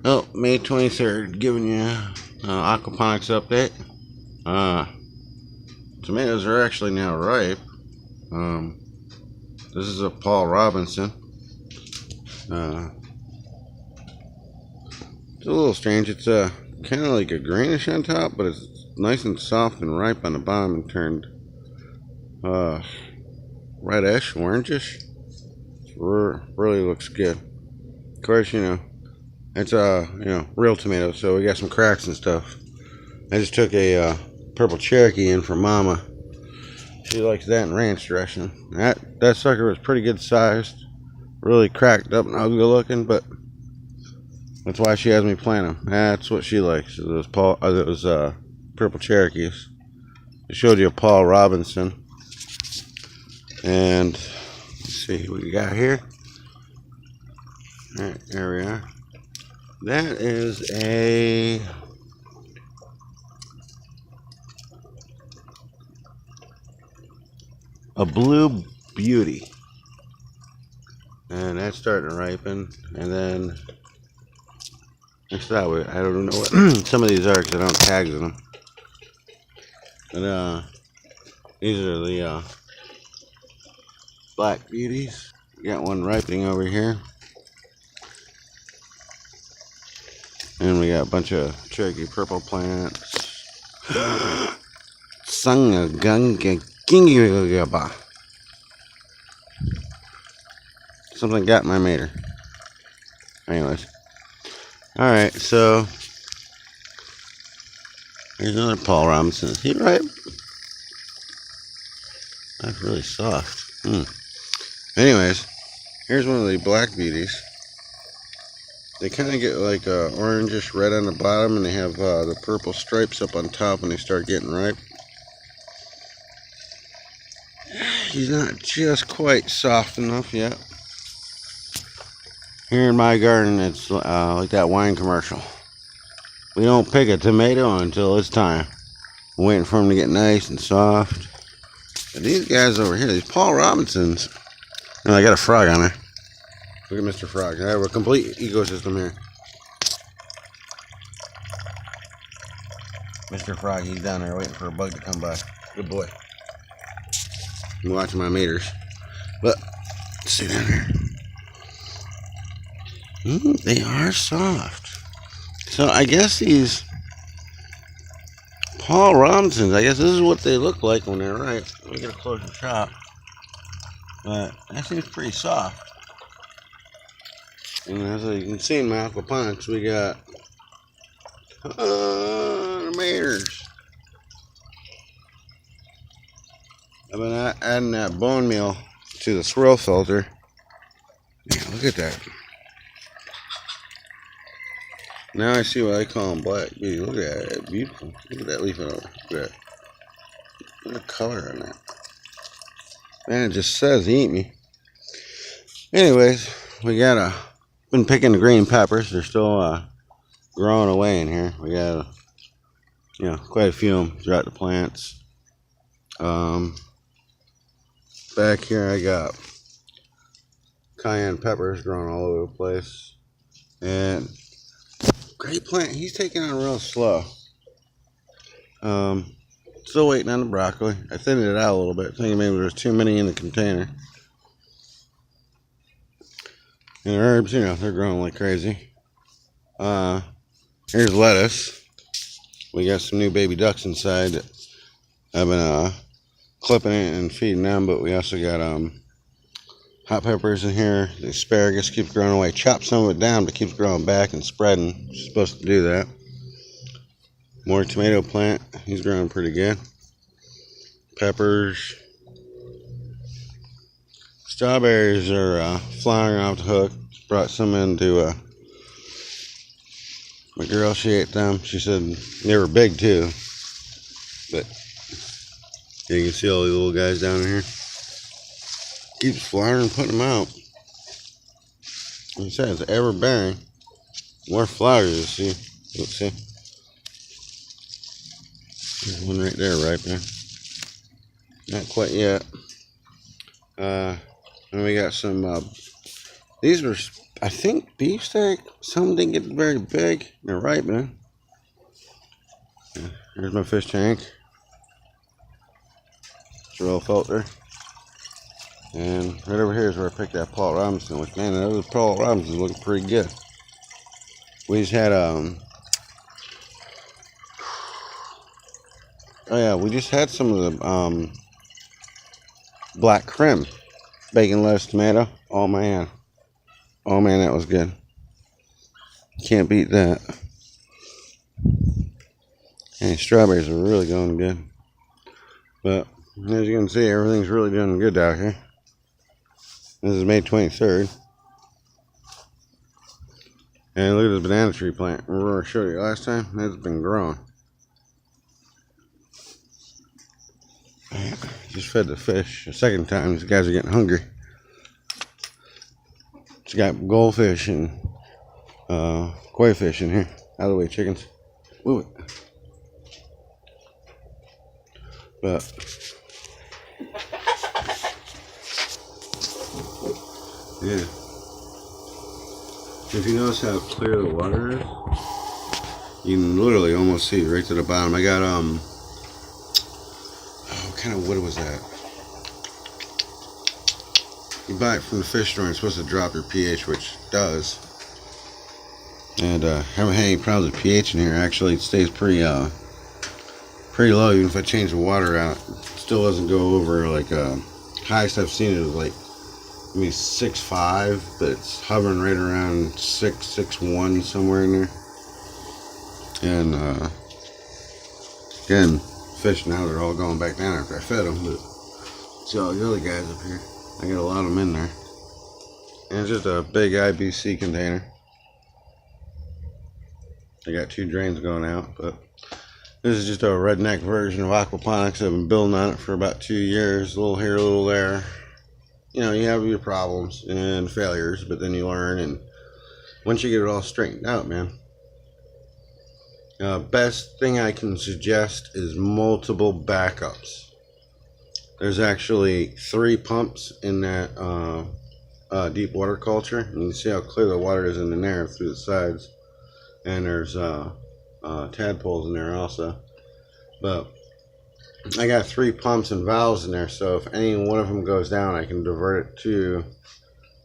Oh, May 23rd, giving you aquaponics update. Tomatoes are actually now ripe. This is a Paul Robinson. It's a little strange. It's kind of like a greenish on top, but it's nice and soft and ripe on the bottom and turned reddish, orangish. Really looks good. Of course, it's real tomatoes, so we got some cracks and stuff. I just took a purple Cherokee in for Mama. She likes that in ranch dressing. That sucker was pretty good sized, really cracked up and ugly looking, but that's why she has me plant them. That's what she likes. Those purple Cherokees. I showed you a Paul Robinson, and let's see what we got here. All right, there we are. That is a blue beauty, and that's starting to ripen. And then next that way, I don't know what some of these are because I don't tag them. And these are the black beauties. We got one ripening over here, and we got a bunch of Cherokee purple plants. Something got my mater. Anyways. Alright, so here's another Paul Robinson. Is he ripe? That's really soft. Anyways, here's one of the black beauties. They kind of get like orangish red on the bottom, and they have the purple stripes up on top when they start getting ripe. He's not just quite soft enough yet. Here in my garden, it's like that wine commercial. We don't pick a tomato until it's time. I'm waiting for them to get nice and soft. But these guys over here, these Paul Robinsons, and I got a frog on there. Look at Mr. Frog. I have a complete ecosystem here. Mr. Frog, he's down there waiting for a bug to come by. Good boy. I'm watching my meters. But, let's see down here. They are soft. So I guess these Paul Robinsons, I guess this is what they look like when they're ripe. Let me get a closer shot. But that seems pretty soft. And as you can see in my aquaponics, we got tomatoes. I've been adding that bone meal to the swirl filter. Yeah, look at that. Now I see what I call them black beauty. Look at that, beautiful. Look at that leaf over. Look at that. Look at the color on that. Man, it just says eat me. Anyways, we got been picking the green peppers. They're still growing away in here. We got quite a few of them throughout the plants. Back here I got cayenne peppers growing all over the place. And great plant. He's taking on real slow. Still waiting on the broccoli. I thinned it out a little bit, thinking maybe there's too many in the container. And herbs, they're growing like crazy. Here's lettuce. We got some new baby ducks inside that I've been clipping it and feeding them, but we also got hot peppers in here. The asparagus keeps growing away. Chop some of it down, but keeps growing back and spreading. She's supposed to do that. More tomato plant. He's growing pretty good. Peppers. Strawberries are flying off the hook. Brought some into my girl. She ate them. She said they were big too. But you can see all these little guys down in here. Keeps flying and putting them out. Like I said, it's ever bearing. More flowers you see. Let's see. There's one right there, right there. Not quite yet. And we got some. These were I think beefsteak. Some didn't get very big. You're right, man. Yeah, here's my fish tank. Drill filter. And right over here is where I picked that Paul Robinson. Which, man, those Paul Robinsons looking pretty good. We just had oh yeah, we just had some of the black krim, bacon, lettuce, tomato. Oh man, that was good. Can't beat that. And strawberries are really going good. But as you can see, everything's really doing good out here. This is May 23rd. And look at this banana tree plant. Remember I showed you last time? It's been growing. Just fed the fish a second time. These guys are getting hungry. It's got goldfish and koi fish in here. Out of the way, chickens. Move it. But yeah, if you notice how clear the water is, you can literally almost see right to the bottom. I got what kind of wood was that? You buy it from the fish store and it's supposed to drop your pH, which it does. And I haven't had any problems with pH in here. Actually, it stays pretty low. Even if I change the water out, it still doesn't go over like highest I've seen it was like maybe 6.5, but it's hovering right around 6.1 somewhere in there. And again, fish now they're all going back down after I fed them. But see all the other guys up here. I got a lot of them in there. And it's just a big IBC container. I got 2 drains going out, but this is just a redneck version of aquaponics. I've been building on it for about 2 years. A little here, a little there. You know, you have your problems and failures, but then you learn, and once you get it all straightened out, man. Best thing I can suggest is multiple backups. There's actually 3 pumps in that deep water culture, and you can see how clear the water is in there through the sides. And there's tadpoles in there also. But I got 3 pumps and valves in there, so if any one of them goes down, I can divert it to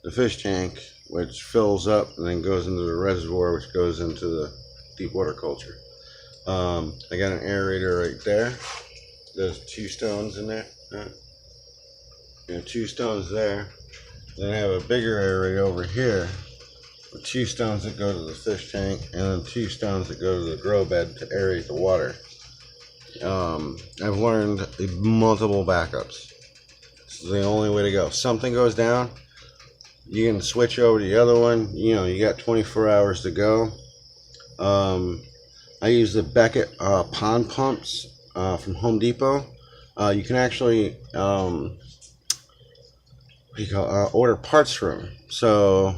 the fish tank, which fills up and then goes into the reservoir, which goes into the deep water culture. I got an aerator right there. There's 2 stones in there. Yeah, 2 stones there. Then I have a bigger aerator over here with 2 stones that go to the fish tank, and then 2 stones that go to the grow bed to aerate the water. I've learned multiple backups. This is the only way to go. If something goes down, you can switch over to the other one. You know, you got 24 hours to go. I use the Beckett pond pumps from Home Depot. You can actually order parts for them. So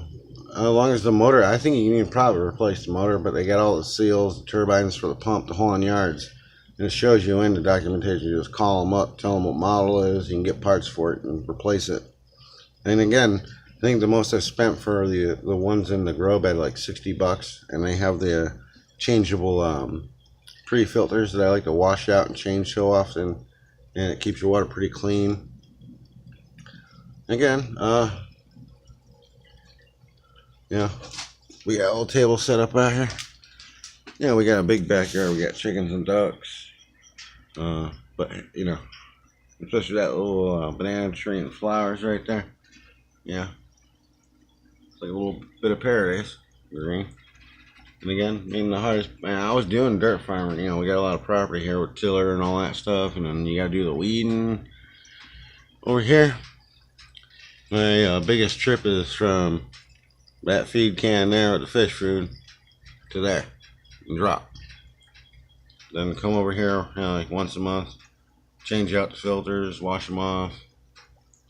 as long as the motor, I think you need probably replace the motor, but they got all the seals, the turbines for the pump, the whole 9 yards. And it shows you in the documentation. You just call them up, tell them what model it is, you can get parts for it and replace it. And again, I think the most I've spent for the ones in the grow bed like $60, and they have the changeable pre-filters that I like to wash out and change so often, and it keeps your water pretty clean. Again, yeah, we got a little table set up out here. Yeah, we got a big backyard. We got chickens and ducks. But you know, especially that little banana tree and flowers right there. Yeah, it's like a little bit of paradise. Green. And again, I mean, the hardest, man, I was doing dirt farming. You know, we got a lot of property here with tiller and all that stuff, and then you got to do the weeding. Over here, my biggest trip is from that feed can there with the fish food to there and drop. Then come over here, you know, like once a month, change out the filters, wash them off.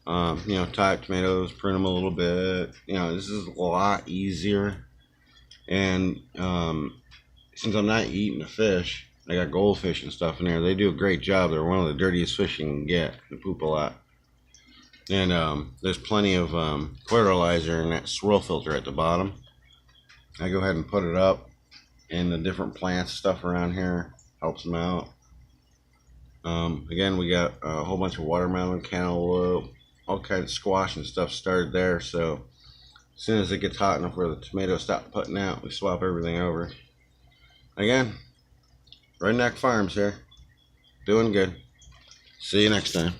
You know, tie up tomatoes, prune them a little bit. You know, this is a lot easier. And since I'm not eating the fish, I got goldfish and stuff in there. They do a great job. They're one of the dirtiest fish you can get. They poop a lot. And there's plenty of fertilizer in that swirl filter at the bottom. I go ahead and put it up, and the different plants stuff around here helps them out. Again, we got a whole bunch of watermelon, cantaloupe, all kinds of squash and stuff started there. So as soon as it gets hot enough where the tomatoes stop putting out, we swap everything over. Again, Redneck Farms here, doing good. See you next time.